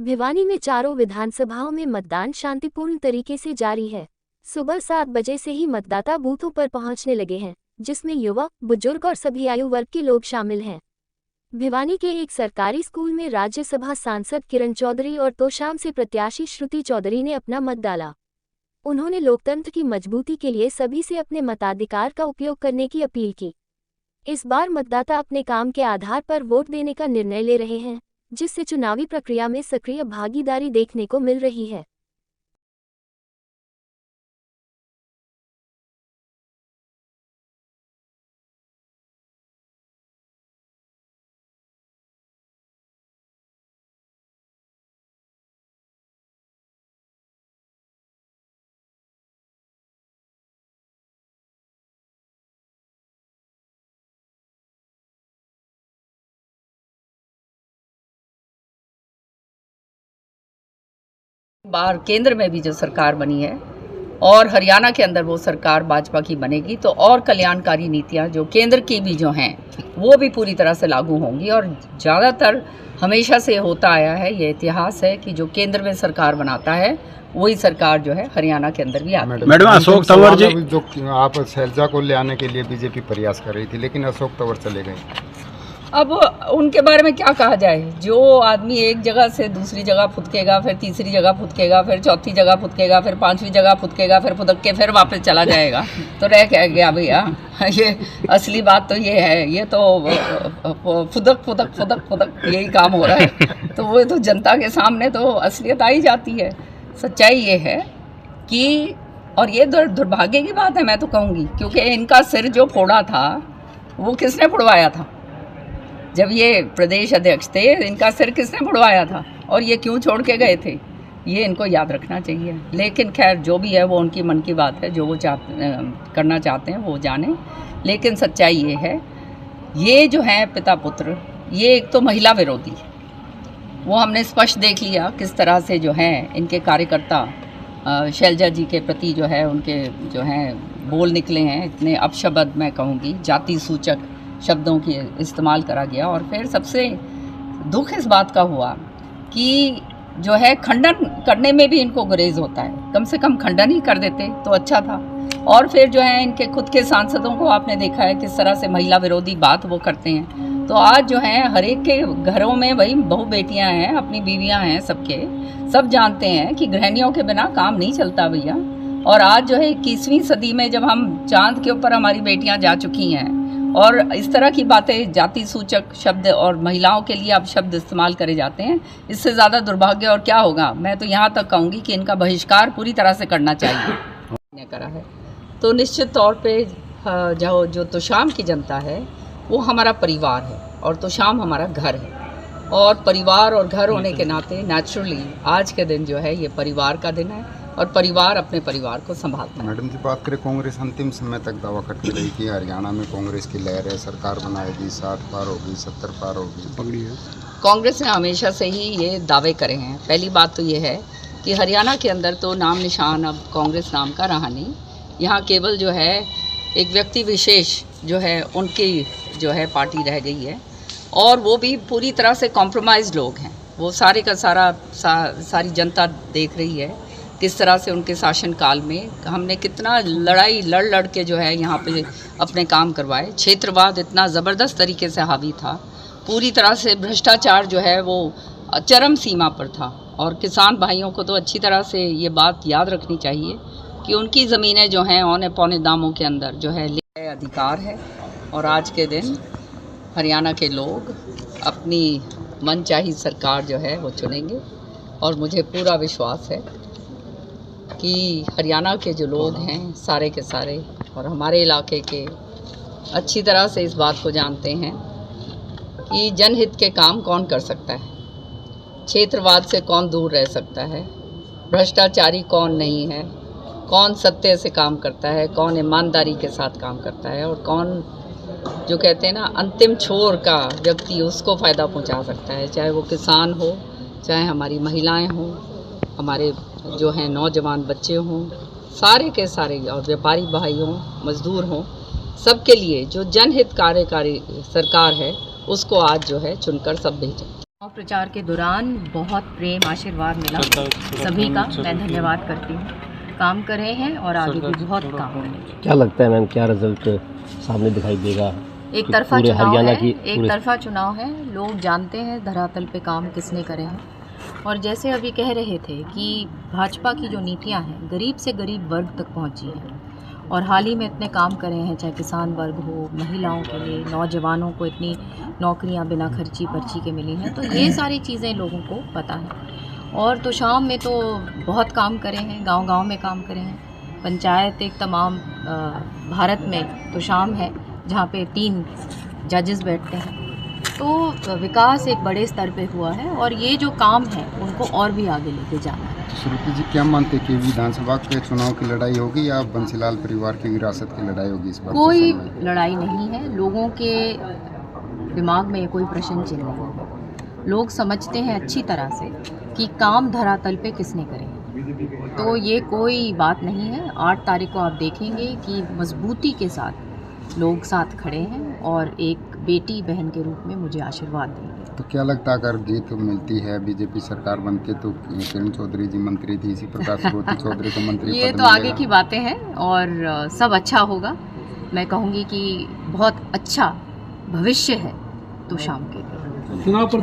भिवानी में चारों विधानसभाओं में मतदान शांतिपूर्ण तरीके से जारी है। सुबह 7 बजे से ही मतदाता बूथों पर पहुंचने लगे हैं, जिसमें युवा, बुजुर्ग और सभी आयु वर्ग के लोग शामिल हैं। भिवानी के एक सरकारी स्कूल में राज्यसभा सांसद किरण चौधरी और तोशाम से प्रत्याशी श्रुति चौधरी ने अपना मत डाला। उन्होंने लोकतंत्र की मजबूती के लिए सभी से अपने मताधिकार का उपयोग करने की अपील की। इस बार मतदाता अपने काम के आधार पर वोट देने का निर्णय ले रहे हैं, जिससे चुनावी प्रक्रिया में सक्रिय भागीदारी देखने को मिल रही है। बार केंद्र में भी जो सरकार बनी है और हरियाणा के अंदर वो सरकार भाजपा की बनेगी तो और कल्याणकारी नीतियां जो केंद्र की भी जो हैं वो भी पूरी तरह से लागू होंगी। और ज़्यादातर हमेशा से होता आया है, ये इतिहास है कि जो केंद्र में सरकार बनाता है वही सरकार जो है हरियाणा के अंदर भी आती है। मैडम अशोक तंवर जी, जो आप शैलजा को ले आने के लिए बीजेपी प्रयास कर रही थी, लेकिन अशोक तंवर चले गए। अब उनके बारे में क्या कहा जाए। जो आदमी एक जगह से दूसरी जगह फुदकेगा, फिर तीसरी जगह फुदकेगा, फिर चौथी जगह फुदकेगा, फिर पांचवी जगह फुदकेगा, फिर फुदक के फिर वापस चला जाएगा तो रह क्या गया भैया। ये असली बात तो ये है, ये तो फुदक फुदक फुदक फुदक यही काम हो रहा है। तो वो तो जनता के सामने तो असलियत आई जाती है। सच्चाई ये है कि, और ये दुर्भाग्य की बात है मैं तो कहूँगी, क्योंकि इनका सिर जो फोड़ा था वो किसने फुड़वाया था? जब ये प्रदेश अध्यक्ष थे इनका सिर किसने फुड़वाया था और ये क्यों छोड़ के गए थे, ये इनको याद रखना चाहिए। लेकिन खैर जो भी है वो उनकी मन की बात है, जो वो करना चाहते हैं वो जाने। लेकिन सच्चाई ये है, ये जो है पिता पुत्र, ये एक तो महिला विरोधी है, वो हमने स्पष्ट देख लिया किस तरह से जो है इनके कार्यकर्ता शैलजा जी के प्रति जो है उनके जो हैं बोल निकले हैं। इतने अपशब्द, मैं कहूँगी जाति सूचक शब्दों की इस्तेमाल करा गया। और फिर सबसे दुख इस बात का हुआ कि जो है खंडन करने में भी इनको गुरेज होता है। कम से कम खंडन ही कर देते तो अच्छा था। और फिर जो है इनके खुद के सांसदों को आपने देखा है किस तरह से महिला विरोधी बात वो करते हैं। तो आज जो है हर एक के घरों में वही बहू बेटियां हैं, अपनी बीवियां हैं, सबके सब जानते हैं कि गृहिणियों के बिना काम नहीं चलता भैया। और आज जो है 21वीं सदी में जब हम चांद के ऊपर हमारी बेटियां जा चुकी हैं और इस तरह की बातें, जाति सूचक शब्द और महिलाओं के लिए अब शब्द इस्तेमाल करे जाते हैं, इससे ज़्यादा दुर्भाग्य और क्या होगा। मैं तो यहाँ तक कहूँगी कि इनका बहिष्कार पूरी तरह से करना चाहिए। करा है तो निश्चित तौर पे जो तोशाम की जनता है वो हमारा परिवार है और तोशाम हमारा घर है। और परिवार और घर होने के नाते नेचुरली आज के दिन जो है ये परिवार का दिन है और परिवार अपने परिवार को संभालता है। मैडम जी, बात करें कांग्रेस अंतिम समय तक दावा करती रही कि हरियाणा में कांग्रेस की लहर है, सरकार बनाएगी, 60 पार होगी, 70 पार होगी, पकड़ी है। कांग्रेस ने हमेशा से ही ये दावे करे हैं। पहली बात तो ये है कि हरियाणा के अंदर तो नाम निशान अब कांग्रेस नाम का रहा नहीं। यहाँ केवल जो है एक व्यक्ति विशेष जो है उनकी जो है पार्टी रह गई है और वो भी पूरी तरह से कॉम्प्रोमाइज़ लोग हैं। वो सारे का सारी जनता देख रही है किस तरह से उनके शासनकाल में हमने कितना लड़ाई लड़ के जो है यहाँ पे अपने काम करवाए। क्षेत्रवाद इतना ज़बरदस्त तरीके से हावी था, पूरी तरह से भ्रष्टाचार जो है वो चरम सीमा पर था। और किसान भाइयों को तो अच्छी तरह से ये बात याद रखनी चाहिए कि उनकी ज़मीनें जो हैं औने पौने दामों के अंदर जो है ले अधिकार है। और आज के दिन हरियाणा के लोग अपनी मनचाही सरकार जो है वो चुनेंगे और मुझे पूरा विश्वास है कि हरियाणा के जो लोग हैं सारे के सारे और हमारे इलाके के अच्छी तरह से इस बात को जानते हैं कि जनहित के काम कौन कर सकता है, क्षेत्रवाद से कौन दूर रह सकता है, भ्रष्टाचारी कौन नहीं है, कौन सत्य से काम करता है, कौन ईमानदारी के साथ काम करता है और कौन जो कहते हैं ना अंतिम छोर का व्यक्ति उसको फ़ायदा पहुंचा सकता है। चाहे वो किसान हो, चाहे हमारी महिलाएं हों, हमारे जो हैं नौजवान बच्चे हों, सारे के सारे और व्यापारी भाई हों, मजदूर हों, सबके लिए जो जनहित कार्यकारी सरकार है उसको आज जो है चुनकर सब भेजें। चुनाव प्रचार के दौरान बहुत प्रेम आशीर्वाद मिला सभी का, मैं धन्यवाद करती हूँ। काम कर रहे हैं और आगे भी बहुत काम करेंगे। क्या लगता है मैम, क्या रिजल्ट सामने दिखाई देगा? एक तरफा पूरे चुनाव हरियाणा है, की एक तरफा चुनाव है। लोग जानते हैं धरातल पे काम किसने करे हैं। और जैसे अभी कह रहे थे कि भाजपा की जो नीतियाँ हैं गरीब से गरीब वर्ग तक पहुँची हैं और हाल ही में इतने काम करे हैं, चाहे किसान वर्ग हो, महिलाओं के लिए, नौजवानों को इतनी नौकरियां बिना खर्ची पर्ची के मिली हैं, तो ये सारी चीज़ें लोगों को पता है। और तो शाम में तो बहुत काम करे हैं, गांव-गांव में काम करे हैं। पंचायत एक तमाम भारत में तो शाम है जहाँ पे 3 जजेस बैठते हैं, तो विकास एक बड़े स्तर पे हुआ है और ये जो काम है उनको और भी आगे लेके जाना है। श्रुति जी, क्या मानते हैं कि विधानसभा के चुनाव की लड़ाई होगी या बंसीलाल परिवार की विरासत की लड़ाई होगी? इस बार कोई लड़ाई नहीं है, लोगों के दिमाग में कोई प्रश्न चिन्ह नहीं है। लोग समझते हैं अच्छी तरह से कि काम धरातल पे किसने करे, तो ये कोई बात नहीं है। 8 तारीख को आप देखेंगे कि मजबूती के साथ लोग साथ खड़े हैं और एक बेटी बहन के रूप में मुझे आशीर्वाद देंगे। तो क्या लगता है अगर जीत मिलती है, बीजेपी सरकार बनती है, तो किरण चौधरी जी मंत्री थी, इसी प्रकार श्रुति चौधरी को मंत्री ये पद तो आगे मिलेगा? की बातें हैं और सब अच्छा होगा। मैं कहूँगी कि बहुत अच्छा भविष्य है तो शाम के लिए।